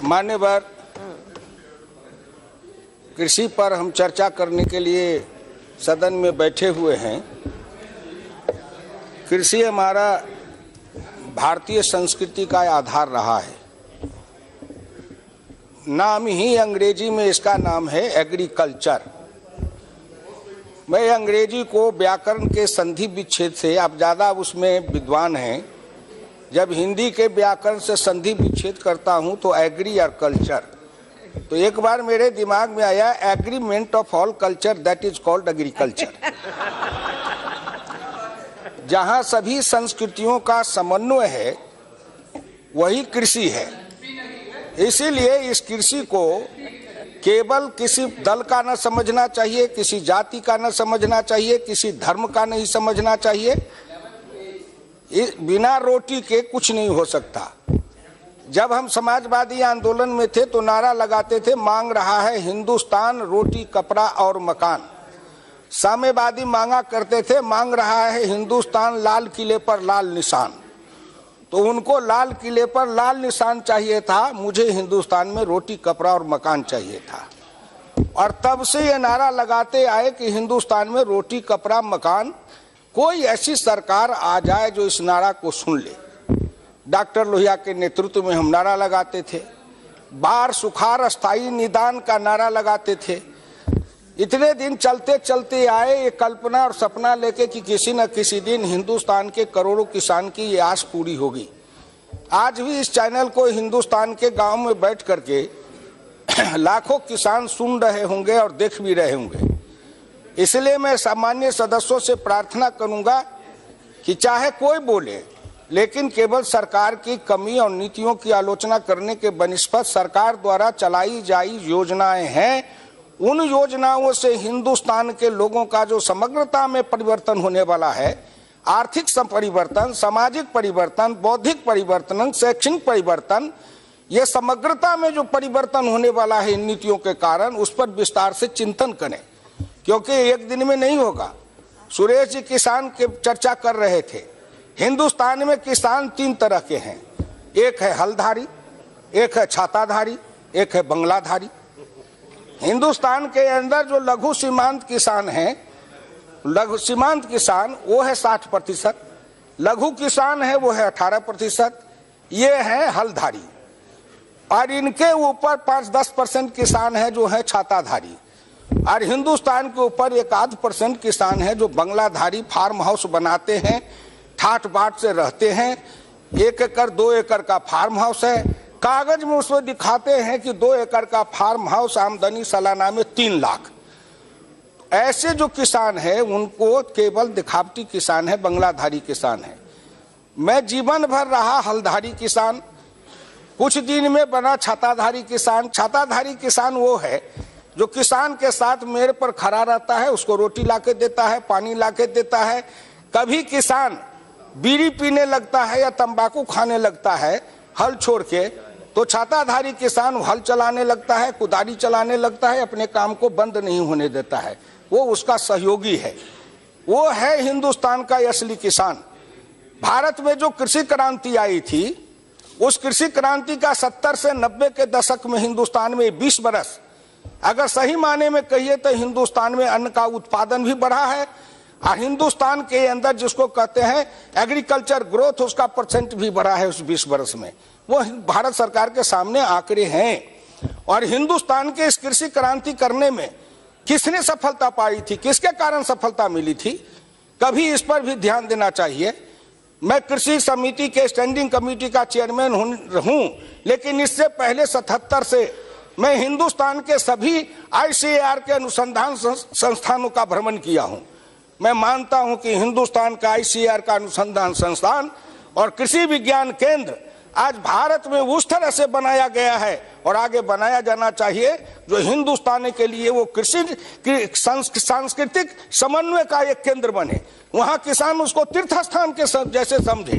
मान्यवर, कृषि पर हम चर्चा करने के लिए सदन में बैठे हुए हैं। कृषि हमारा भारतीय संस्कृति का आधार रहा है। नाम ही अंग्रेजी में इसका नाम है एग्रीकल्चर। मैं अंग्रेजी को व्याकरण के संधि विच्छेद से, आप ज़्यादा उसमें विद्वान हैं, जब हिंदी के व्याकरण से संधि विच्छेद करता हूं तो एग्री और कल्चर, तो एक बार मेरे दिमाग में आया agreement of all culture that is called agriculture. जहां सभी संस्कृतियों का समन्वय है वही कृषि है। इसीलिए इस कृषि को केवल किसी दल का न समझना चाहिए, किसी जाति का न समझना चाहिए, किसी धर्म का नहीं समझना चाहिए। बिना रोटी के कुछ नहीं हो सकता। जब हम समाजवादी आंदोलन में थे तो नारा लगाते थे, मांग रहा है हिंदुस्तान रोटी कपड़ा और मकान। साम्यवादी मांगा करते थे, मांग रहा है हिंदुस्तान लाल किले पर लाल निशान। तो उनको लाल किले पर लाल निशान चाहिए था, मुझे हिंदुस्तान में रोटी कपड़ा और मकान चाहिए था। और तब से ये नारा लगाते आए कि हिंदुस्तान में रोटी कपड़ा मकान, कोई ऐसी सरकार आ जाए जो इस नारा को सुन ले। डॉक्टर लोहिया के नेतृत्व में हम नारा लगाते थे, बाढ़ सुखाड़ स्थायी निदान का नारा लगाते थे। इतने दिन चलते चलते आए ये कल्पना और सपना लेके कि किसी न किसी दिन हिंदुस्तान के करोड़ों किसान की ये आस पूरी होगी। आज भी इस चैनल को हिंदुस्तान के गांव में बैठ करके लाखों किसान सुन रहे होंगे और देख भी रहे होंगे। इसलिए मैं सामान्य सदस्यों से प्रार्थना करूंगा कि चाहे कोई बोले, लेकिन केवल सरकार की कमी और नीतियों की आलोचना करने के बनिस्पत सरकार द्वारा चलाई जाई योजनाएं हैं, उन योजनाओं से हिंदुस्तान के लोगों का जो समग्रता में परिवर्तन होने वाला है, आर्थिक परिवर्तन, सामाजिक परिवर्तन, बौद्धिक परिवर्तन, शैक्षणिक परिवर्तन, ये समग्रता में जो परिवर्तन होने वाला है इन नीतियों के कारण, उस पर विस्तार से चिंतन करें, क्योंकि एक दिन में नहीं होगा। सुरेश जी किसान की चर्चा कर रहे थे। हिंदुस्तान में किसान तीन तरह के हैं, एक है हलधारी, एक है छाताधारी, एक है बंगलाधारी। हिंदुस्तान के अंदर जो लघु सीमांत किसान हैं, लघु सीमांत किसान वो है 60%, लघु किसान है वो है 18%, ये है हलधारी। और इनके ऊपर 5-10% किसान है जो है छाताधारी। और हिंदुस्तान के ऊपर 1-8% किसान है जो बंगलाधारी, फार्म हाउस बनाते हैं, ठाट बाट से रहते हैं। 1 एकड़ 2 एकड़ का फार्म हाउस है, कागज में उसमें दिखाते हैं कि 2 एकड़ का फार्म हाउस, आमदनी सालाना में 3 लाख। ऐसे जो किसान है उनको केवल दिखावटी किसान है, बंगलाधारी किसान है। मैं जीवन भर रहा हलधारी किसान, कुछ दिन में बना छाताधारी किसान। छाताधारी किसान वो है जो किसान के साथ मेरे पर खड़ा रहता है, उसको रोटी लाके देता है, पानी लाके देता है। कभी किसान बीड़ी पीने लगता है या तंबाकू खाने लगता है हल छोड़ के, तो छाताधारी किसान हल चलाने लगता है, कुदारी चलाने लगता है, अपने काम को बंद नहीं होने देता है। वो उसका सहयोगी है, वो है हिंदुस्तान का असली किसान। भारत में जो कृषि क्रांति आई थी, उस कृषि क्रांति का 70 से 90 के दशक में हिंदुस्तान में 20 बरस, अगर सही माने में कहिए तो हिंदुस्तान में अन्न का उत्पादन भी बढ़ा है, और हिंदुस्तान के अंदर जिसको कहते हैं एग्रीकल्चर ग्रोथ, उसका परसेंट भी बढ़ा है उस 20 वर्ष में। वो भारत सरकार के सामने आंकड़े हैं। और हिंदुस्तान के इस कृषि क्रांति करने में किसने सफलता पाई थी, किसके कारण सफलता मिली थी, कभी इस पर भी ध्यान देना चाहिए। मैं कृषि समिति के स्टैंडिंग कमेटी का चेयरमैन हूं, लेकिन इससे पहले 77 से मैं हिंदुस्तान के सभी ICAR के अनुसंधान संस्थानों का भ्रमण किया हूं। मैं मानता हूं कि हिंदुस्तान का ICAR का अनुसंधान संस्थान और कृषि विज्ञान केंद्र आज भारत में उस तरह से बनाया गया है और आगे बनाया जाना चाहिए जो हिंदुस्तान के लिए वो कृषि सांस्कृतिक समन्वय का एक केंद्र बने। वहां किसान उसको तीर्थ स्थान के जैसे समझे।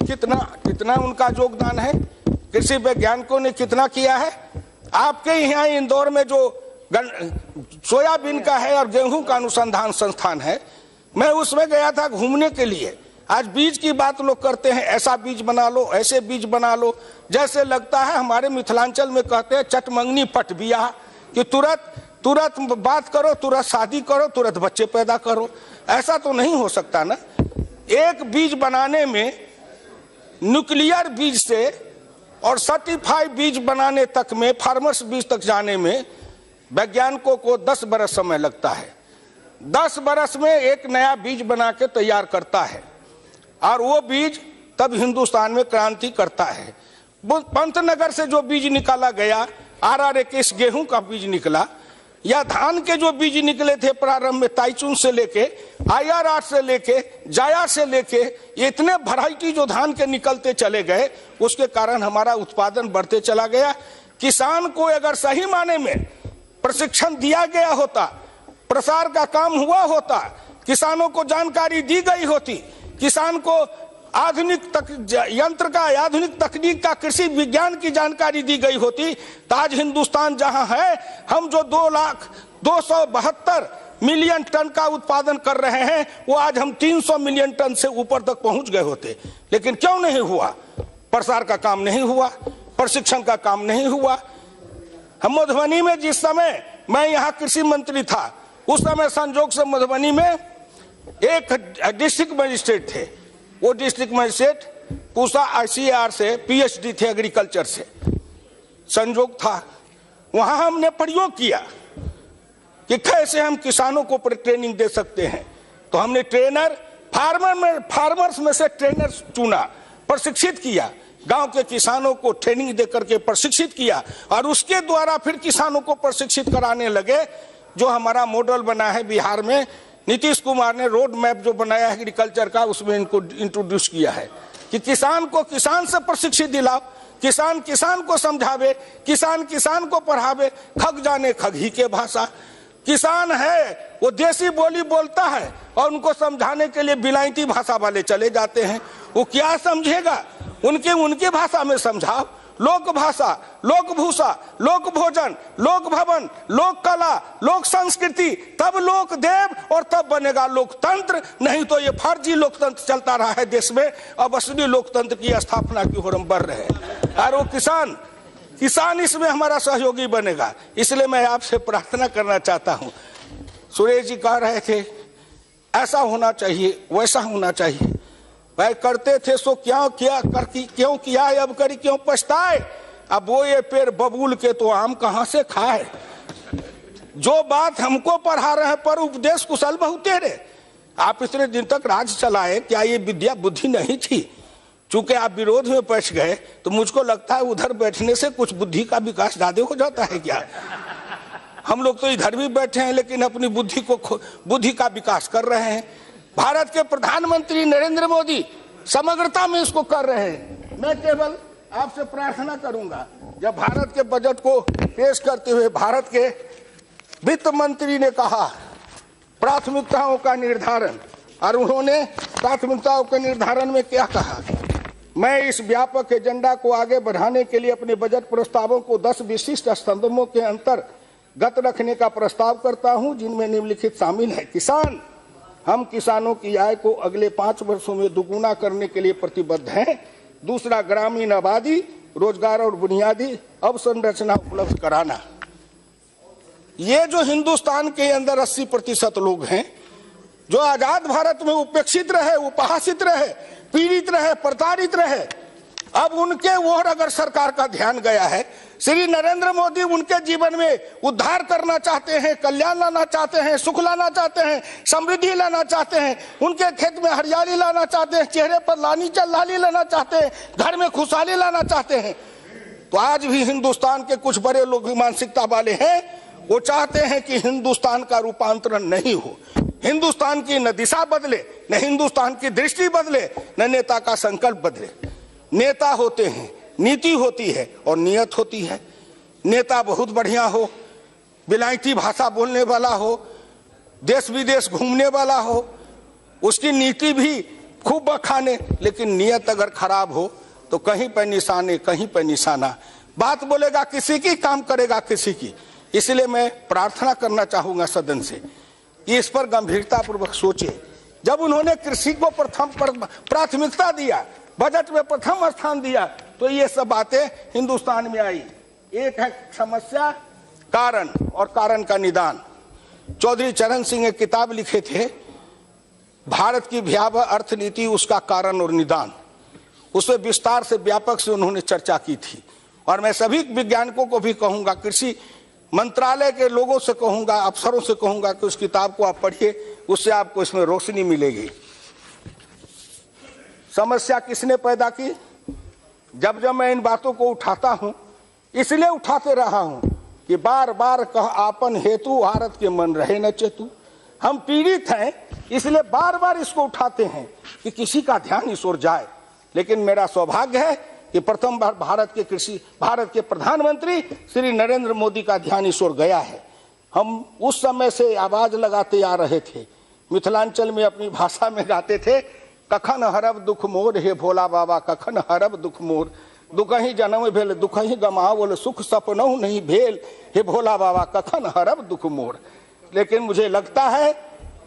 कितना उनका योगदान है, कृषि वैज्ञानिकों ने कितना किया है। आपके यहाँ इंदौर में जो सोयाबीन का है और गेहूं का अनुसंधान संस्थान है, मैं उसमें गया था घूमने के लिए। आज बीज की बात लोग करते हैं, ऐसा बीज बना लो, ऐसे बीज बना लो, जैसे लगता है हमारे मिथिलांचल में कहते हैं चटमंगनी पट बियाह, कि तुरंत बात करो, तुरंत शादी करो, तुरंत बच्चे पैदा करो। ऐसा तो नहीं हो सकता ना। एक बीज बनाने में, न्यूक्लियर बीज से और सर्टिफाइड बीज बनाने तक में, फार्मर्स बीज तक जाने में वैज्ञानिकों को 10 बरस समय लगता है। 10 बरस में एक नया बीज बना के तैयार करता है, और वो बीज तब हिंदुस्तान में क्रांति करता है। पंतनगर से जो बीज निकाला गया, RRA गेहूं का बीज निकला, या धान के जो बीज निकले थे प्रारंभ में, ताइचुन से लेके, IRR से लेके, जाया से लेके, ये इतने वैरायटी जो धान के निकलते चले गए, उसके कारण हमारा उत्पादन बढ़ते चला गया। किसान को अगर सही माने में प्रशिक्षण दिया गया होता, प्रसार का काम हुआ होता, किसानों को जानकारी दी गई होती, किसान को आधुनिक यंत्र का, आधुनिक तकनीक का, कृषि विज्ञान की जानकारी दी गई होती, तो आज हिंदुस्तान जहां है, हम जो 2,272 मिलियन टन का उत्पादन कर रहे हैं, वो आज हम 300 मिलियन टन से ऊपर तक पहुंच गए होते। लेकिन क्यों नहीं हुआ? प्रसार का काम नहीं हुआ, प्रशिक्षण का काम नहीं हुआ। हम मधुबनी में, जिस समय मैं यहाँ कृषि मंत्री था, उस समय संजोग से मधुबनी में एक डिस्ट्रिक्ट मजिस्ट्रेट थे। वो डिस्ट्रिक्ट मजिस्ट्रेट पूसा ICAR से PhD थे, एग्रीकल्चर से, संजोग था। वहां हमने प्रयोग किया कि कैसे हम किसानों को ट्रेनिंग दे सकते हैं। तो हमने फार्मर्स में से ट्रेनर चुना, प्रशिक्षित किया, गांव के किसानों को ट्रेनिंग दे करके प्रशिक्षित किया, और उसके द्वारा फिर किसानों को प्रशिक्षित कराने लगे। जो हमारा मॉडल बना है बिहार में, नीतीश कुमार ने रोड मैप जो बनाया है एग्रीकल्चर का, उसमें इनको इंट्रोड्यूस किया है कि किसान को किसान से प्रशिक्षित दिलाओ, किसान किसान को समझावे, किसान किसान को पढ़ावे, खग जाने खग ही के भाषा। किसान है वो देसी बोली बोलता है, और उनको समझाने के लिए बिलायती भाषा वाले चले जाते हैं। वो क्या समझेगा? उनके भाषा में समझाओ। लोक भाषा, लोक भूषा, लोक भोजन, लोक भवन, लोक कला, लोक संस्कृति, तब लोक देव, और तब बनेगा लोकतंत्र। नहीं तो ये फर्जी लोकतंत्र चलता रहा है देश में। अब असली लोकतंत्र की स्थापना की ओर हम बढ़ रहे हैं, और वो किसान इसमें हमारा सहयोगी बनेगा। इसलिए मैं आपसे प्रार्थना करना चाहता हूं। सुरेश जी कह रहे थे ऐसा होना चाहिए, वैसा होना चाहिए। भाई करते थे सो क्यों किया, अब करी क्यों पछताए। अब वो ये पेड़ बबूल के तो आम कहां से खाए। जो बात हमको पढ़ा रहे पर उपदेश कुशल बहुतेरे। आप इतने दिन तक राज चलाए, क्या ये विद्या बुद्धि नहीं थी? चूंकि आप विरोध में बैठ गए, तो मुझको लगता है उधर बैठने से कुछ बुद्धि का विकास ज्यादा हो जाता है क्या? हम लोग तो इधर भी बैठे हैं, लेकिन अपनी बुद्धि का विकास कर रहे हैं। भारत के प्रधानमंत्री नरेंद्र मोदी समग्रता में इसको कर रहे हैं। मैं केवल आपसे प्रार्थना करूंगा, जब भारत के बजट को पेश करते हुए भारत के वित्त मंत्री ने कहा प्राथमिकताओं का निर्धारण, और उन्होंने प्राथमिकताओं के निर्धारण में क्या कहा? मैं इस व्यापक एजेंडा को आगे बढ़ाने के लिए अपने बजट प्रस्तावों को 10 विशिष्ट स्तंभों के अंतर्गत रखने का प्रस्ताव करता हूं, जिनमें निम्नलिखित शामिल है। किसान, हम किसानों की आय को अगले 5 वर्षों में दुगुना करने के लिए प्रतिबद्ध हैं। दूसरा, ग्रामीण आबादी, रोजगार और बुनियादी अवसंरचना उपलब्ध कराना। ये जो हिंदुस्तान के अंदर 80% लोग हैं, जो आजाद भारत में उपेक्षित रहे, उपहासित रहे, पीड़ित रहे, प्रताड़ित रहे, अब उनके ओर अगर सरकार का ध्यान गया है, श्री नरेंद्र मोदी उनके जीवन में उद्धार करना चाहते हैं, कल्याण लाना चाहते हैं, सुख लाना चाहते हैं, समृद्धि लाना चाहते हैं, उनके खेत में हरियाली लाना चाहते हैं, चेहरे पर लाली लाना चाहते हैं, घर में खुशहाली लाना चाहते हैं। तो आज भी हिंदुस्तान के कुछ बड़े लोग मानसिकता वाले हैं, वो चाहते हैं कि हिंदुस्तान का रूपांतरण नहीं हो, हिंदुस्तान की न दिशा बदले, न हिंदुस्तान की दृष्टि बदले, न नेता का संकल्प बदले। नेता होते हैं, नीति होती है और नियत होती है। नेता बहुत बढ़िया हो, बिलायती भाषा बोलने वाला हो, देश विदेश घूमने वाला हो, उसकी नीति भी खूब बखाने, लेकिन नियत अगर खराब हो तो कहीं पर निशाने, कहीं पर निशाना। बात बोलेगा किसी की, काम करेगा किसी की। इसलिए मैं प्रार्थना करना चाहूंगा सदन से कि इस पर गंभीरता पूर्वक सोचे जब उन्होंने कृषि को प्राथमिकता दिया, बजट में प्रथम स्थान दिया, तो ये सब बातें हिंदुस्तान में आई। एक है समस्या, कारण और कारण का निदान। चौधरी चरण सिंह एक किताब लिखे थे, भारत की भयावह अर्थनीति, उसका कारण और निदान। उसमें विस्तार से व्यापक से उन्होंने चर्चा की थी। और मैं सभी वैज्ञानिकों को भी कहूंगा, कृषि मंत्रालय के लोगों से कहूंगा, अफसरों से कहूंगा कि उस किताब को आप पढ़िए, उससे आपको इसमें रोशनी मिलेगी। समस्या किसने पैदा की? जब मैं इन बातों को उठाता हूं, इसलिए उठाते रहा हूं कि बार बार कह आपन हेतु भारत के मन रहे न चेतु। हम पीड़ित हैं, इसलिए बार बार इसको उठाते हैं कि किसी का ध्यान इस ओर जाए। लेकिन मेरा सौभाग्य है कि प्रथम बार भारत के प्रधानमंत्री श्री नरेंद्र मोदी का ध्यान इस ओर गया है। हम उस समय से आवाज लगाते आ रहे थे, मिथिलांचल में अपनी भाषा में गाते थे, कखन हरब दुख मोर हे भोला बाबा, कखन हरब दुख मोर, दुख ही जन्म भेल दुख ही गमावल, सुख सपनहु नहीं भेल हे भोला बाबा, कखन हरब दुख मोर। लेकिन मुझे लगता है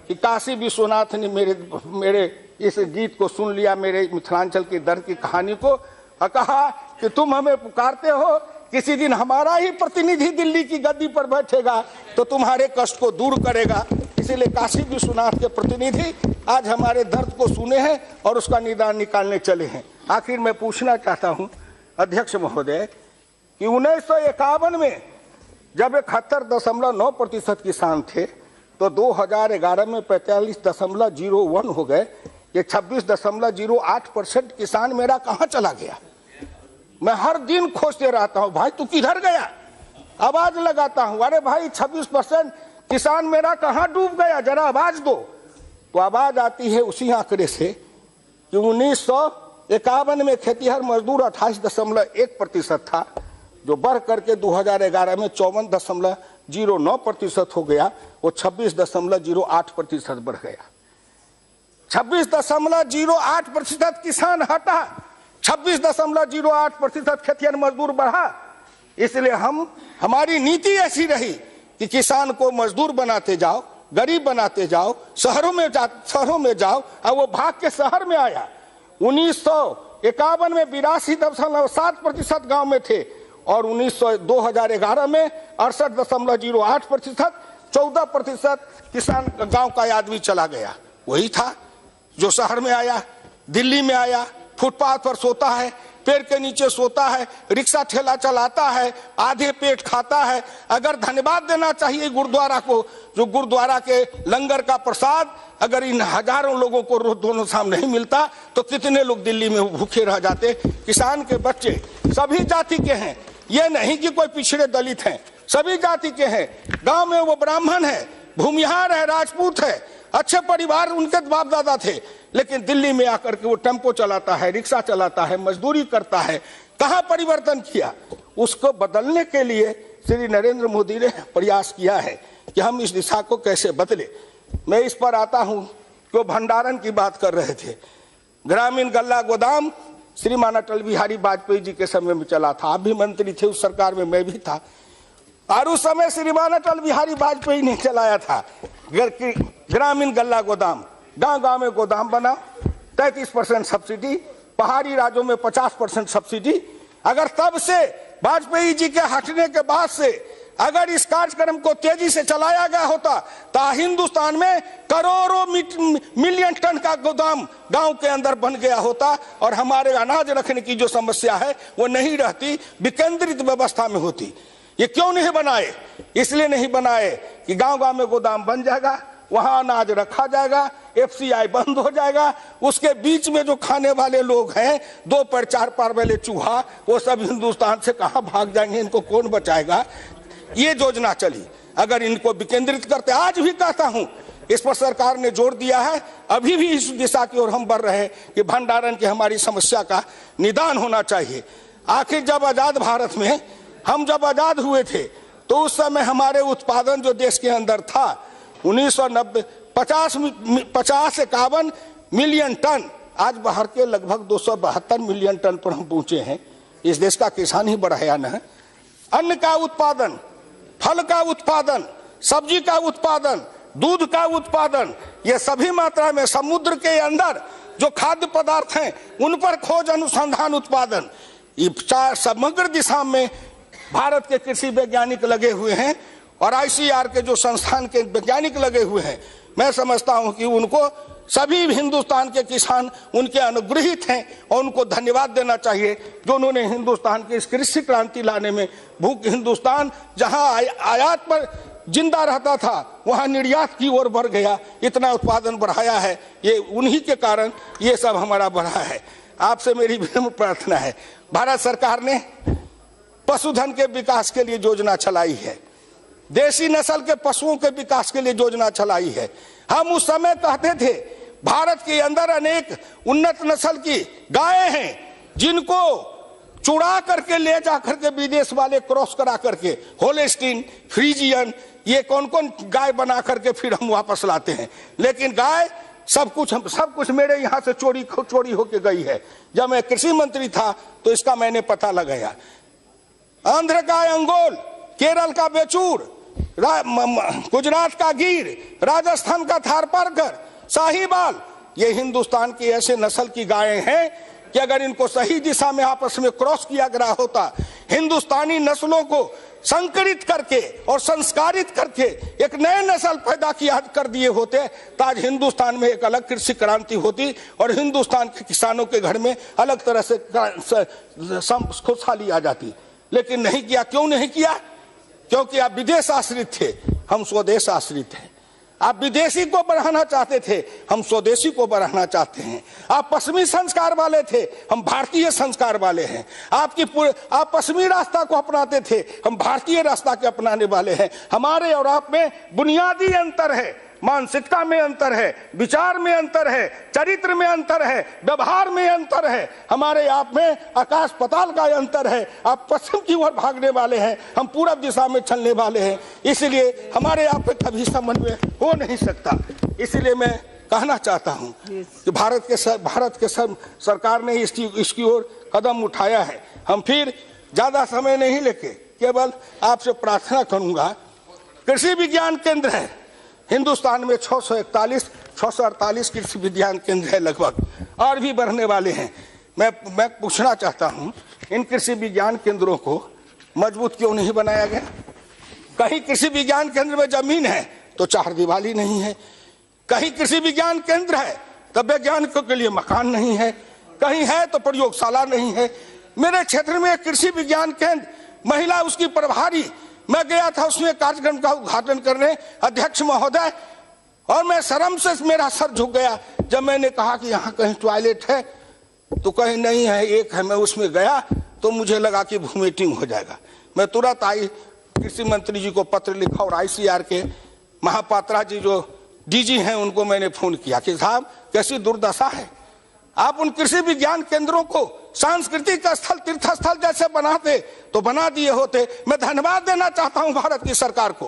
कि काशी विश्वनाथ ने मेरे इस गीत को सुन लिया, मेरे मिथिलांचल के दर्द की कहानी को, और कहा कि तुम हमें पुकारते हो, किसी दिन हमारा ही प्रतिनिधि दिल्ली की गद्दी पर बैठेगा तो तुम्हारे कष्ट को दूर करेगा। इसीलिए काशी विश्वनाथ के प्रतिनिधि आज हमारे दर्द को सुने हैं और उसका निदान निकालने चले हैं। आखिर मैं पूछना चाहता हूं अध्यक्ष महोदय कि 1951 में जब 71.9% किसान थे, तो 2011 में 45.01 हो गए। ये 26.08% किसान मेरा कहां चला गया? मैं हर दिन खोजते रहता हूं, भाई तू किधर गया? आवाज लगाता हूं, अरे भाई 26% किसान मेरा कहां डूब गया, जरा आवाज दो। तो आवाज आती है उसी आंकड़े से कि 1951 में खेतीहर मजदूर 28.1% था, जो बढ़ करके 2011 में 54.09% हो गया, वो 26.08% बढ़ गया। 26.08% किसान हटा, 26.08% खेतीहर मजदूर बढ़ा। इसलिए हमारी नीति ऐसी रही कि किसान को मजदूर बनाते जाओ, गरीब बनाते जाओ, शहरों में जाओ, और वो भाग के शहर में आया। 1951 में 82.7% गांव में थे, और 2011 में 68.08%, 14% किसान गांव का आदमी चला गया। वही था जो शहर में आया, दिल्ली में आया, फुटपाथ पर सोता है, पेड़ के नीचे सोता है, रिक्शा ठेला चलाता है, आधे पेट खाता है। अगर धन्यवाद देना चाहिए गुरुद्वारा को, जो गुरुद्वारा के लंगर का प्रसाद अगर इन हजारों लोगों को रोज दोनों शाम नहीं मिलता तो कितने लोग दिल्ली में भूखे रह जाते। किसान के बच्चे सभी जाति के हैं, ये नहीं कि कोई पिछड़े दलित हैं, सभी जाति के हैं। गांव में वो ब्राह्मण है, भूमिहार है, राजपूत है, अच्छे परिवार उनके बाप दादा थे, लेकिन दिल्ली में आकर के वो टेम्पो चलाता है, रिक्शा चलाता है, मजदूरी करता है। कहां परिवर्तन किया? उसको बदलने के लिए श्री नरेंद्र मोदी ने प्रयास किया है कि हम इस दिशा को कैसे बदले। मैं इस पर आता हूं कि वो भंडारण की बात कर रहे थे। ग्रामीण गल्ला गोदाम श्रीमान अटल बिहारी वाजपेयी जी के समय में चला था, आप भी मंत्री थे उस सरकार में, मैं भी था। और उस समय श्रीमान अटल बिहारी वाजपेयी ने चलाया था ग्रामीण गल्ला गोदाम। गांव गांव में गोदाम बना, 33% सब्सिडी, पहाड़ी राज्यों में 50% सब्सिडी। अगर तब से वाजपेयी जी के हटने के बाद से अगर इस कार्यक्रम को तेजी से चलाया गया होता तो हिंदुस्तान में करोड़ों मिलियन टन का गोदाम गांव के अंदर बन गया होता, और हमारे अनाज रखने की जो समस्या है वो नहीं रहती, विकेंद्रित व्यवस्था में होती। ये क्यों नहीं बनाए? इसलिए नहीं बनाए कि गांव गांव में गोदाम बन जाएगा, वहां अनाज रखा जाएगा, FCI बंद हो जाएगा, उसके बीच में जो खाने वाले लोग हैं, 2 पैर 4 पैर वाले चूहा, वो सब हिंदुस्तान से कहां भाग जाएंगे, इनको कौन बचाएगा? ये योजना चली। अगर इनको विकेंद्रित करते, आज भी कहता हूं इस पर सरकार ने जोर दिया है, अभी भी इस दिशा की ओर हम बढ़ रहे हैं कि भंडारण की हमारी समस्या का निदान होना चाहिए। आखिर जब आजाद भारत में हम जब आजाद हुए थे तो उस समय हमारे उत्पादन जो देश के अंदर था 1990 50-51 मिलियन टन, आज बाहर के लगभग 272 मिलियन टन पर हम पहुंचे हैं। इस देश का किसान ही बढ़ाया न है। अन्न का उत्पादन, फल का उत्पादन, सब्जी का उत्पादन, दूध का उत्पादन, ये सभी मात्रा में समुद्र के अंदर जो खाद्य पदार्थ हैं उन पर खोज अनुसंधान उत्पादन, ये समग्र दिशा में भारत के कृषि वैज्ञानिक लगे हुए हैं और आईसीआर के जो संस्थान के वैज्ञानिक लगे हुए हैं। मैं समझता हूं कि उनको सभी हिंदुस्तान के किसान उनके अनुग्रहित हैं और उनको धन्यवाद देना चाहिए जो उन्होंने हिंदुस्तान की इस कृषि क्रांति लाने में, भूख हिंदुस्तान जहां आयात पर जिंदा रहता था वहां निर्यात की ओर बढ़ गया, इतना उत्पादन बढ़ाया है, ये उन्हीं के कारण ये सब हमारा बढ़ा है। आपसे मेरी विनम्र प्रार्थना है, भारत सरकार ने पशुधन के विकास के लिए योजना चलाई है, देसी नस्ल के पशुओं के विकास के लिए योजना चलाई है। हम उस समय कहते थे भारत के अंदर अनेक उन्नत नस्ल की गायें हैं जिनको चुरा करके ले जा करके विदेश वाले क्रॉस करा करके होल्स्टीन, फ्रीजियन, ये कौन कौन गाय बना करके फिर हम वापस लाते हैं। लेकिन गाय सब कुछ मेरे यहाँ से चोरी होके गई है। जब मैं कृषि मंत्री था तो इसका मैंने पता लगाया। आंध्र का अंगोल, केरल का बेचूर, गुजरात का गिर, राजस्थान का थारपारकर, साहिवाल, ये हिंदुस्तान की ऐसे नस्ल की गायें हैं कि अगर इनको सही दिशा में आपस में क्रॉस किया गया होता, हिंदुस्तानी नस्लों को संकरित करके और संस्कारित करके एक नए नस्ल पैदा किया कर दिए होते तो आज हिंदुस्तान में एक अलग कृषि क्रांति होती और हिंदुस्तान के किसानों के घर में अलग तरह से खुशहाली आ जाती। लेकिन नहीं किया। क्यों नहीं किया? क्योंकि आप विदेश आश्रित थे, हम स्वदेश आश्रित हैं। आप विदेशी को बढ़ाना चाहते थे, हम स्वदेशी को बढ़ाना चाहते हैं। आप पश्चिमी संस्कार वाले थे, हम भारतीय संस्कार वाले हैं। आप पश्चिमी रास्ता को अपनाते थे, हम भारतीय रास्ता के अपनाने वाले हैं। हमारे और आप में बुनियादी अंतर है, मानसिकता में अंतर है, विचार में अंतर है, चरित्र में अंतर है, व्यवहार में अंतर है। हमारे आप में आकाश पाताल का अंतर है। आप पश्चिम की ओर भागने वाले हैं, हम पूरब दिशा में चलने वाले हैं। इसलिए हमारे आप में कभी समन्वय हो नहीं सकता। इसलिए मैं कहना चाहता हूं कि भारत के सरकार ने इसकी ओर कदम उठाया है। हम फिर ज्यादा समय नहीं लेके केवल आपसे प्रार्थना करूंगा, कृषि विज्ञान केंद्र है हिंदुस्तान में 648 कृषि विज्ञान केंद्र है लगभग, और भी बढ़ने वाले हैं। मैं पूछना चाहता हूं, इन कृषि विज्ञान केंद्रों को मजबूत क्यों नहीं बनाया गया? कहीं कृषि विज्ञान केंद्र में जमीन है तो चार दीवारी नहीं है, कहीं कृषि विज्ञान केंद्र है तो वैज्ञानिकों के लिए मकान नहीं है, कहीं है तो प्रयोगशाला नहीं है। मेरे क्षेत्र में कृषि विज्ञान केंद्र, महिला उसकी प्रभारी, मैं गया था उसमें कार्यक्रम का उद्घाटन करने, अध्यक्ष महोदय, और मैं शर्म से मेरा सर झुक गया जब मैंने कहा कि यहाँ कहीं टॉयलेट है तो कहीं नहीं है, एक है। मैं उसमें गया तो मुझे लगा कि वोमिटिंग हो जाएगा। मैं तुरंत कृषि मंत्री जी को पत्र लिखा और आईसीआर के महापात्रा जी जो डीजी हैं उनको मैंने फोन किया कि साहब कैसी दुर्दशा है। आप उन कृषि विज्ञान केंद्रों को सांस्कृतिक स्थल, तीर्थ स्थल जैसे बनाते तो बना दिए होते। मैं धन्यवाद देना चाहता हूं भारत की सरकार को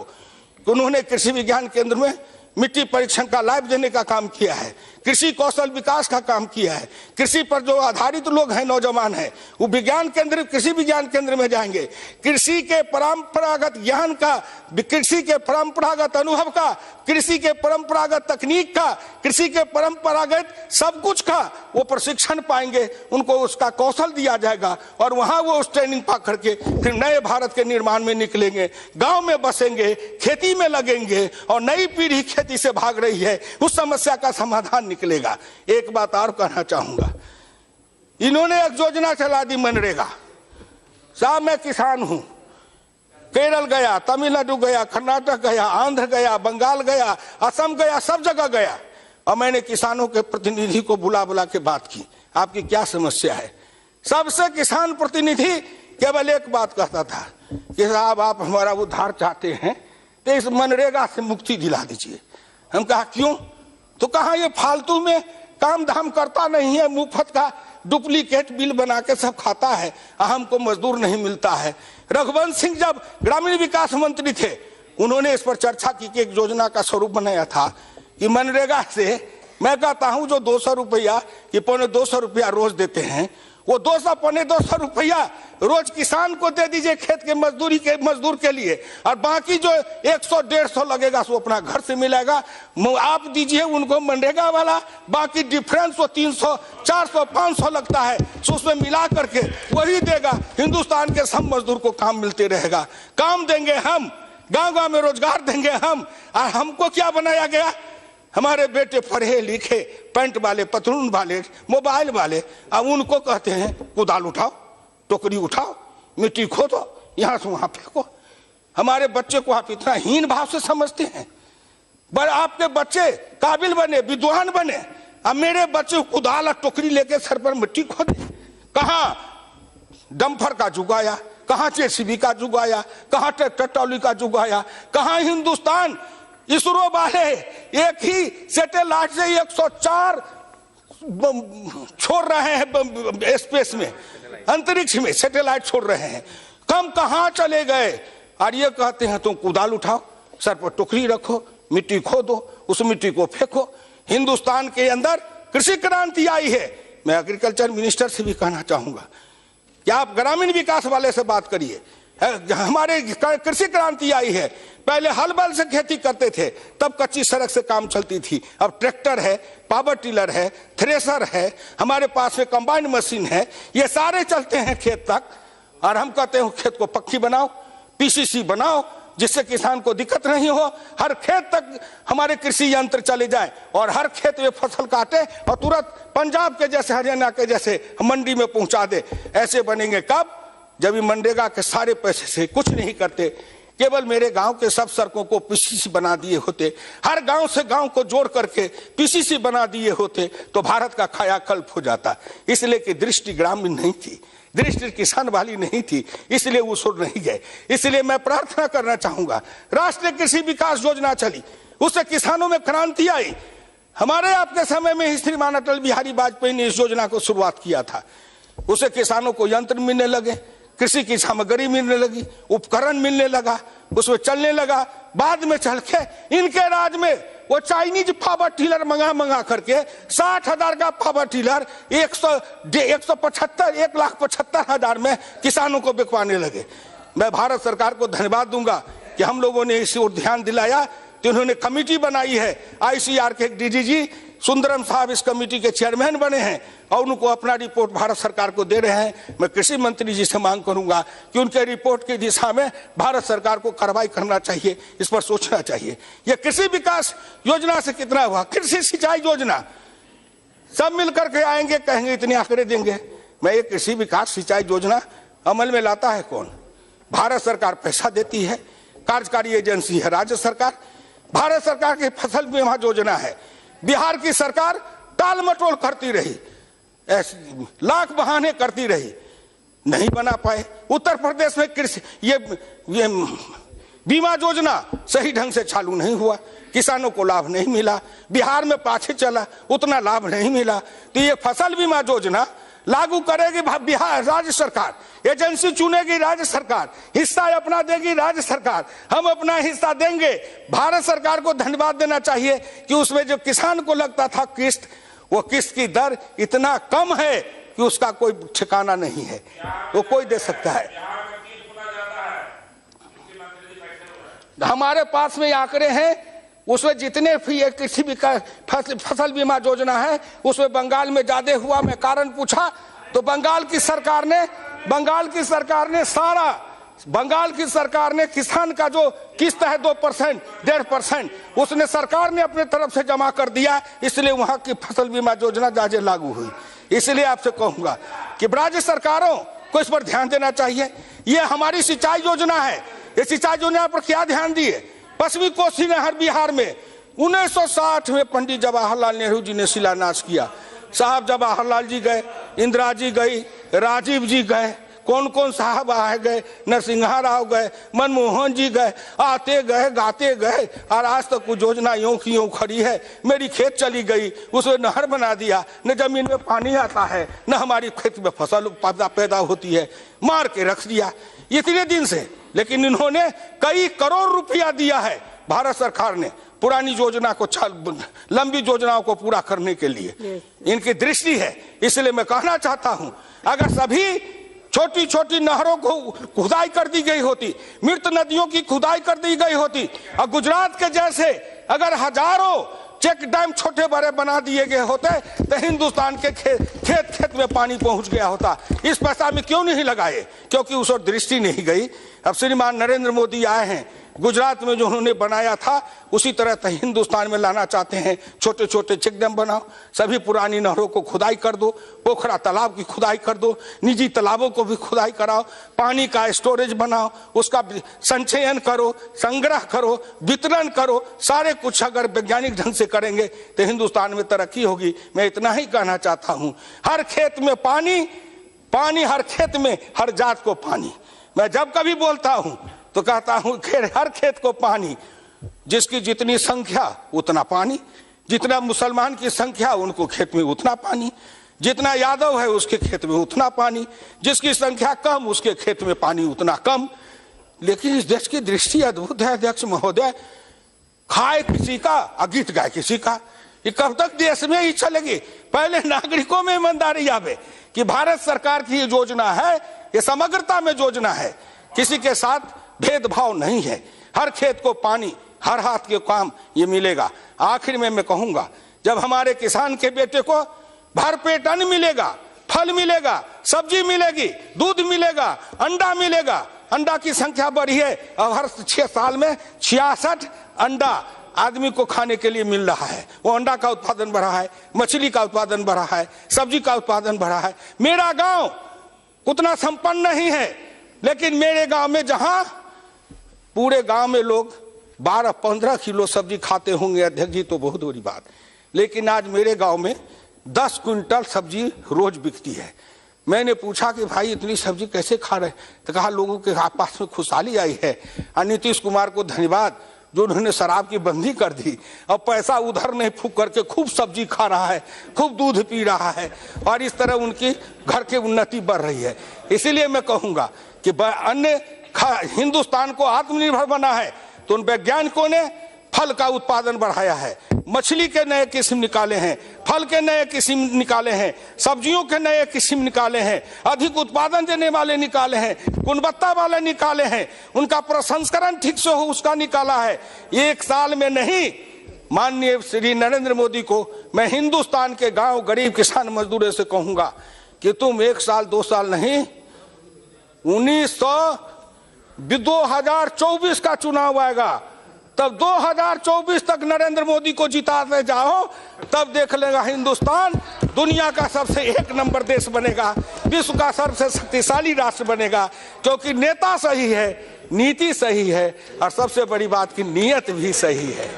कि उन्होंने कृषि विज्ञान केंद्र में मिट्टी परीक्षण का लैब देने का काम किया है, कृषि कौशल विकास का काम किया है। कृषि पर जो आधारित लोग हैं, नौजवान हैं, वो कृषि विज्ञान केंद्र में जाएंगे। कृषि के परंपरागत ज्ञान का, कृषि के परंपरागत अनुभव का, कृषि के परंपरागत तकनीक का, कृषि के परंपरागत सब कुछ का वो प्रशिक्षण पाएंगे, उनको उसका कौशल दिया जाएगा और वहां वो उस ट्रेनिंग पा करके फिर नए भारत के निर्माण में निकलेंगे, गांव में बसेंगे, खेती में लगेंगे और नई पीढ़ी खेती से भाग रही है उस समस्या का समाधान निकलेगा। एक बात और कहना चाहूंगा, इन्होंने एक योजना चला दी मनरेगा। साहब मैं किसान हूं, केरल गया, तमिलनाडु गया, कर्नाटक गया, आंध्र गया, बंगाल गया, असम गया, सब जगह गया और मैंने किसानों के प्रतिनिधि को बुला के बात की, आपकी क्या समस्या है। सबसे किसान प्रतिनिधि केवल एक बात कहता था कि साहब आप हमारा उद्धार चाहते हैं तो इस मनरेगा से मुक्ति दिला दीजिए। हम कहा क्यों? तो कहा ये फालतू में काम धाम करता नहीं है, मुफ्त का डुप्लीकेट बिल बना के सब खाता है, हमको मजदूर नहीं मिलता है। रघुवंश सिंह जब ग्रामीण विकास मंत्री थे उन्होंने इस पर चर्चा की कि एक योजना का स्वरूप बनाया था कि मनरेगा से मैं कहता हूं जो 200 रुपया कि 250 रुपया रोज देते हैं वो 200 पौने 200 रुपया रोज किसान को दे दीजिए खेत के मजदूर के लिए, और बाकी जो 100-150 लगेगा वो अपना घर से मिलेगा। आप दीजिए उनको मनरेगा वाला, बाकी डिफरेंस वो 300, 400, 500 लगता है, तो उसमें मिला करके वही देगा। हिंदुस्तान के सब मजदूर को काम मिलते रहेगा, काम देंगे हम, गांव-गांव में रोजगार देंगे हम। और हमको क्या बनाया गया? हमारे बेटे पढ़े लिखे, पैंट वाले, पतलून वाले, मोबाइल वाले, अब उनको कहते हैं कुदाल उठाओ, टोकरी उठाओ, मिट्टी खोदो, यहां से वहां फेंको। हमारे बच्चे को आप इतना हीन भाव से समझते हैं। पर आपके बच्चे काबिल बने, विद्वान बने, अब मेरे बच्चे कुदाल और टोकरी लेके सर पर मिट्टी खोदे। कहां डंपर का जुग आया, कहां जेसीबी का जुग आया, कहां ट्रैक्टर ट्रॉली का जुग आया, कहां हिंदुस्तान इसरो वाले एक ही सैटेलाइट से 104 छोड़ रहे हैं स्पेस में, अंतरिक्ष में सैटेलाइट छोड़ रहे हैं। कम कहां चले गए? और ये कहते हैं तुम कुदाल उठाओ, सर पर टोकरी रखो, मिट्टी खोदो, उस मिट्टी को फेंको। हिंदुस्तान के अंदर कृषि क्रांति आई है। मैं एग्रीकल्चर मिनिस्टर से भी कहना चाहूंगा कि आप ग्रामीण विकास वाले से बात करिए। हमारे कृषि क्रांति आई है। पहले हल बैल से खेती करते थे, तब कच्ची सड़क से काम चलती थी। अब ट्रैक्टर है, पावर टिलर है, थ्रेसर है, हमारे पास में कंबाइंड मशीन है, ये सारे चलते हैं खेत तक। और हम कहते हैं खेत को पक्की बनाओ, पीसीसी बनाओ, जिससे किसान को दिक्कत नहीं हो, हर खेत तक हमारे कृषि यंत्र चले जाएं और हर खेत में फसल काटे और तुरंत पंजाब के जैसे, हरियाणा के जैसे मंडी में पहुंचा दे। ऐसे बनेंगे कब? जब ये मनरेगा के सारे पैसे से कुछ नहीं करते, केवल मेरे गांव के सब सड़कों को पीसीसी बना दिए होते, हर गांव से गांव को जोड़ करके पीसीसी बना दिए होते, तो भारत का कायाकल्प हो जाता। इसलिए कि दृष्टि ग्रामीण नहीं थी, दृष्टि किसान वाली नहीं थी, इसलिए वो सुर नहीं गए। इसलिए मैं प्रार्थना करना चाहूंगा, राष्ट्रीय कृषि विकास योजना चली, उससे किसानों में क्रांति आई। हमारे आपके समय में ही श्रीमान अटल बिहारी वाजपेयी ने इस योजना को शुरुआत किया था। उससे किसानों को यंत्र मिलने लगे, कृषि की सामग्री मिलने लगी, उपकरण मिलने लगा, उसमें चलने लगा। बाद में चल के इनके राज में वो चाइनीज पावर टिलर मंगा करके 60,000 का पावर टिलर 1,75,000 में किसानों को बिकवाने लगे। मैं भारत सरकार को धन्यवाद दूंगा कि हम लोगों ने इस ओर ध्यान दिलाया, कि उन्होंने कमेटी बनाई है। आईसीआर के डीजीजी सुंदरम साहब इस कमेटी के चेयरमैन बने हैं और उनको अपना रिपोर्ट भारत सरकार को दे रहे हैं। मैं कृषि मंत्री जी से मांग करूंगा कि उनके रिपोर्ट की दिशा में भारत सरकार को कार्रवाई करना चाहिए, इस पर सोचना चाहिए। यह कृषि विकास योजना से कितना हुआ? कृषि सिंचाई योजना, सब मिलकर के आएंगे, कहेंगे इतने आंकड़े देंगे। मैं ये कृषि विकास सिंचाई योजना अमल में लाता है कौन? भारत सरकार पैसा देती है, कार्यकारी एजेंसी है राज्य सरकार। भारत सरकार की फसल बीमा योजना है, बिहार की सरकार टाल मटोल करती रही, लाख बहाने करती रही, नहीं बना पाए। उत्तर प्रदेश में कृषि ये बीमा योजना सही ढंग से चालू नहीं हुआ, किसानों को लाभ नहीं मिला। बिहार में पाछे चला, उतना लाभ नहीं मिला। तो ये फसल बीमा योजना लागू करेगी बिहार राज्य सरकार, एजेंसी चुनेगी राज्य सरकार, हिस्सा अपना देगी राज्य सरकार, हम अपना हिस्सा देंगे। भारत सरकार को धन्यवाद देना चाहिए कि उसमें जो किसान को लगता था किस्त, वो किस्त की दर इतना कम है कि उसका कोई ठिकाना नहीं है, वो कोई दे सकता है। हमारे पास में आंकड़े हैं, उसमें जितने कृषि विकास फसल बीमा योजना है उसमें बंगाल में ज्यादा हुआ। मैं कारण पूछा तो बंगाल की सरकार ने किसान का जो किस्त है 2%, 1.5%, उसने सरकार ने अपने तरफ से जमा कर दिया, इसलिए वहां की फसल बीमा योजना ज्यादा लागू हुई। इसलिए आपसे कहूंगा कि राज्य सरकारों को इस पर ध्यान देना चाहिए। ये हमारी सिंचाई योजना है, ये सिंचाई योजना पर क्या ध्यान दिए? पश्चिमी कोसी नहर बिहार में 1960 में पंडित जवाहरलाल नेहरू जी ने शिलान्यास किया। साहब जवाहरलाल जी गए, इंदिरा जी गई, राजीव जी गए, कौन कौन साहब आ गए, नरसिंहा राव गए, मनमोहन जी गए, आते गए गाते गए, और आज तक वो योजना यूं की यूं खड़ी है। मेरी खेत चली गई, उसमें नहर बना दिया, न जमीन में पानी आता है, न हमारी खेत में फसल पैदा होती है, मार के रख दिया इतने दिन से। लेकिन इन्होंने कई करोड़ रुपया दिया है भारत सरकार ने, पुरानी योजना को लंबी योजनाओं को पूरा करने के लिए इनकी दृष्टि है। इसलिए मैं कहना चाहता हूं, अगर सभी छोटी छोटी नहरों को खुदाई कर दी गई होती, मृत नदियों की खुदाई कर दी गई होती, और गुजरात के जैसे अगर हजारों चेक डैम छोटे बड़े बना दिए गए होते तो हिंदुस्तान के खेत खेत में पानी पहुंच गया होता। इस पैसा में क्यों नहीं लगाए? क्योंकि उस ओर दृष्टि नहीं गई। अब श्रीमान नरेंद्र मोदी आए हैं, गुजरात में जो उन्होंने बनाया था उसी तरह हिंदुस्तान में लाना चाहते हैं। छोटे छोटे चेक डैम बनाओ, सभी पुरानी नहरों को खुदाई कर दो, पोखरा तालाब की खुदाई कर दो, निजी तालाबों को भी खुदाई कराओ, पानी का स्टोरेज बनाओ, उसका संचयन करो, संग्रह करो, वितरण करो। सारे कुछ अगर वैज्ञानिक ढंग से करेंगे तो हिंदुस्तान में तरक्की होगी। मैं इतना ही कहना चाहता हूं, हर खेत में पानी, पानी हर खेत में, हर जात को पानी। मैं जब कभी बोलता हूं तो कहता हूं हर खेत को पानी, जिसकी जितनी संख्या उतना पानी, जितना मुसलमान की संख्या उनको खेत में उतना पानी, जितना यादव है उसके खेत में उतना पानी, जिसकी संख्या कम उसके खेत में पानी उतना कम। लेकिन इस देश की दृष्टि अद्भुत है अध्यक्ष महोदय, खाए किसी का और गीत गाए किसी का। ये कब तक देश में ही चलेगी? पहले नागरिकों में ईमानदारी आवे कि भारत सरकार की ये योजना है, ये समग्रता में योजना है, किसी के साथ भेदभाव नहीं है, हर खेत को पानी, हर हाथ के काम ये मिलेगा। आखिर में मैं कहूंगा, जब हमारे किसान के बेटे को भरपेट अन्न मिलेगा, फल मिलेगा, सब्जी मिलेगी, दूध मिलेगा, अंडा मिलेगा, अंडा की संख्या बढ़ी है, अब हर 6 साल में 66 अंडा आदमी को खाने के लिए मिल रहा है। वो अंडा का उत्पादन बढ़ा है, मछली का उत्पादन बढ़ा है, सब्जी का उत्पादन बढ़ा है। मेरा गांव उतना संपन्न नहीं है, लेकिन मेरे गांव में जहां पूरे गांव में लोग 12-15 किलो सब्जी खाते होंगे अध्यक्ष जी, तो बहुत बड़ी बात। लेकिन आज मेरे गांव में 10 क्विंटल सब्जी रोज बिकती है। मैंने पूछा कि भाई इतनी सब्जी कैसे खा रहे? तो कहा लोगों के पास में खुशहाली आई है। और नीतीश कुमार को धन्यवाद जो उन्होंने शराब की बंदी कर दी, अब पैसा उधर नहीं फूक करके खूब सब्जी खा रहा है, खूब दूध पी रहा है, और इस तरह उनकी घर की उन्नति बढ़ रही है। इसीलिए मैं कहूंगा कि अन्य हिंदुस्तान को आत्मनिर्भर बना है तो उन वैज्ञानिकों ने फल का उत्पादन बढ़ाया है, मछली के नए किस्म निकाले हैं, फल के नए किस्म निकाले हैं, सब्जियों के नए किस्म निकाले हैं, अधिक उत्पादन देने वाले निकाले हैं, गुणवत्ता वाले निकाले हैं, उनका प्रसंस्करण ठीक से हो उसका निकाला है। 1 साल में नहीं, माननीय श्री नरेंद्र मोदी को मैं हिंदुस्तान के गांव गरीब किसान मजदूरों से कहूंगा कि तुम 1 साल 2 साल नहीं, 2024 का चुनाव आएगा, तब 2024 तक नरेंद्र मोदी को जिताते जाओ, तब देख लेगा हिंदुस्तान दुनिया का सबसे 1 नंबर देश बनेगा, विश्व का सबसे शक्तिशाली राष्ट्र बनेगा। क्योंकि नेता सही है, नीति सही है, और सबसे बड़ी बात की नीयत भी सही है।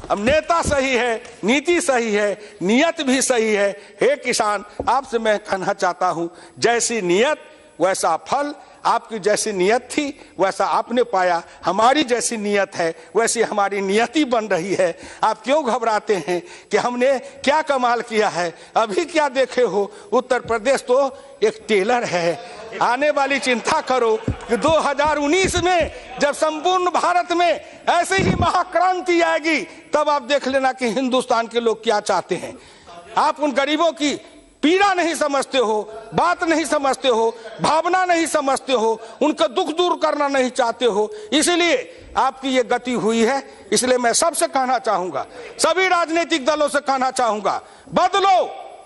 अब नेता सही है, नीति सही है, नीयत भी सही है। हे किसान, आपसे मैं कहना चाहता हूं, जैसी नीयत वैसा फल। आपकी जैसी नियत थी वैसा आपने पाया, हमारी जैसी नियत है वैसी हमारी नियति बन रही है। आप क्यों घबराते हैं कि हमने क्या कमाल किया है? अभी क्या देखे हो? उत्तर प्रदेश तो एक टेलर है। आने वाली चिंता करो कि 2019 में जब संपूर्ण भारत में ऐसे ही महाक्रांति आएगी, तब आप देख लेना कि हिंदुस्तान के लोग क्या चाहते हैं। आप उन गरीबों की पीड़ा नहीं समझते हो, बात नहीं समझते हो, भावना नहीं समझते हो, उनका दुख दूर करना नहीं चाहते हो, इसलिए आपकी ये गति हुई है। इसलिए मैं सबसे कहना चाहूंगा, सभी राजनीतिक दलों से कहना चाहूंगा, बदलो,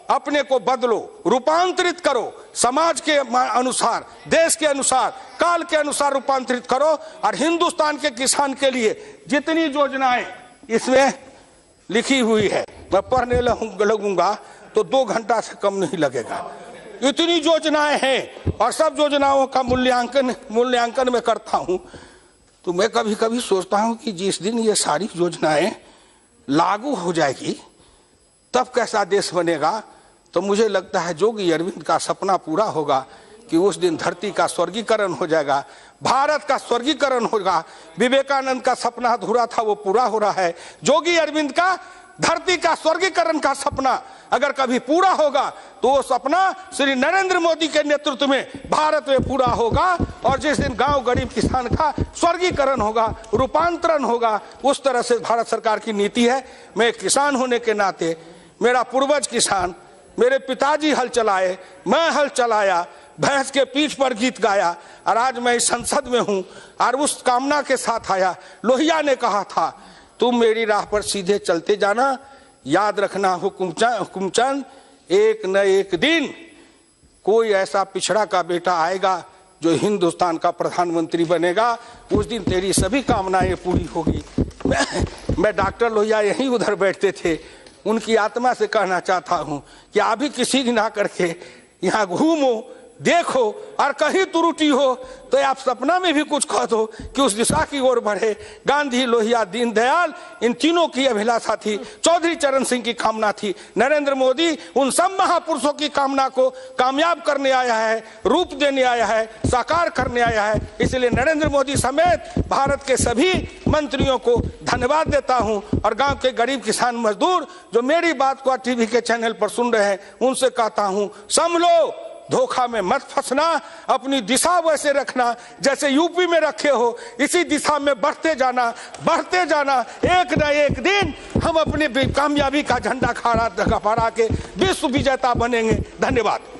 अपने को बदलो, रूपांतरित करो, समाज के अनुसार, देश के अनुसार, काल के अनुसार रूपांतरित करो। और हिंदुस्तान के किसान के लिए जितनी योजनाएं इसमें लिखी हुई है, मैं पढ़ने लगूंगा तो 2 घंटा से कम नहीं लगेगा। इतनी योजनाएं हैं, और सब योजनाओं का मूल्यांकन मैं करता हूं, तो मैं कभी कभी सोचता हूं कि जिस दिन ये सारी योजनाएं लागू हो जाएगी तब कैसा देश बनेगा। तो मुझे लगता है जोगी अरविंद का सपना पूरा होगा कि उस दिन धरती का स्वर्गीकरण हो जाएगा, भारत का स्वर्गीकरण होगा। विवेकानंद का सपना अधूरा था, वो पूरा हो रहा है। जोगी अरविंद का धरती का स्वर्गीकरण का सपना अगर कभी पूरा होगा तो वो सपना श्री नरेंद्र मोदी के नेतृत्व में भारत में पूरा होगा। और जिस दिन गांव गरीब किसान का स्वर्गीकरण होगा, रूपांतरण होगा, उस तरह से भारत सरकार की नीति है। मैं किसान होने के नाते, मेरा पूर्वज किसान, मेरे पिताजी हल चलाए, मैं हल चलाया, भैंस के पीठ पर गीत गाया, और आज मैं इस संसद में हूं और उस कामना के साथ आया। लोहिया ने कहा था, तुम मेरी राह पर सीधे चलते जाना, याद रखना हुकुमचंद, एक न एक दिन कोई ऐसा पिछड़ा का बेटा आएगा जो हिंदुस्तान का प्रधानमंत्री बनेगा, उस दिन तेरी सभी कामनाएं पूरी होगी। मैं डॉक्टर लोहिया यहीं उधर बैठते थे, उनकी आत्मा से कहना चाहता हूं कि आप भी किसी दिन आकर के यहाँ घूमो, देखो, और कहीं त्रुटि हो तो आप सपना में भी कुछ कह दो कि उस दिशा की ओर बढ़े। गांधी, लोहिया, दीनदयाल, इन तीनों की अभिलाषा थी, चौधरी चरण सिंह की कामना थी। नरेंद्र मोदी उन सब महापुरुषों की कामना को कामयाब करने आया है, रूप देने आया है, साकार करने आया है। इसलिए नरेंद्र मोदी समेत भारत के सभी मंत्रियों को धन्यवाद देता हूं, और गांव के गरीब किसान मजदूर जो मेरी बात को टीवी के चैनल पर सुन रहे हैं, उनसे कहता हूं, संभलो, धोखा में मत फंसना, अपनी दिशा वैसे रखना जैसे यूपी में रखे हो, इसी दिशा में बढ़ते जाना, बढ़ते जाना। एक न एक दिन हम अपनी कामयाबी का झंडा फहरा के विश्व विजेता बनेंगे। धन्यवाद।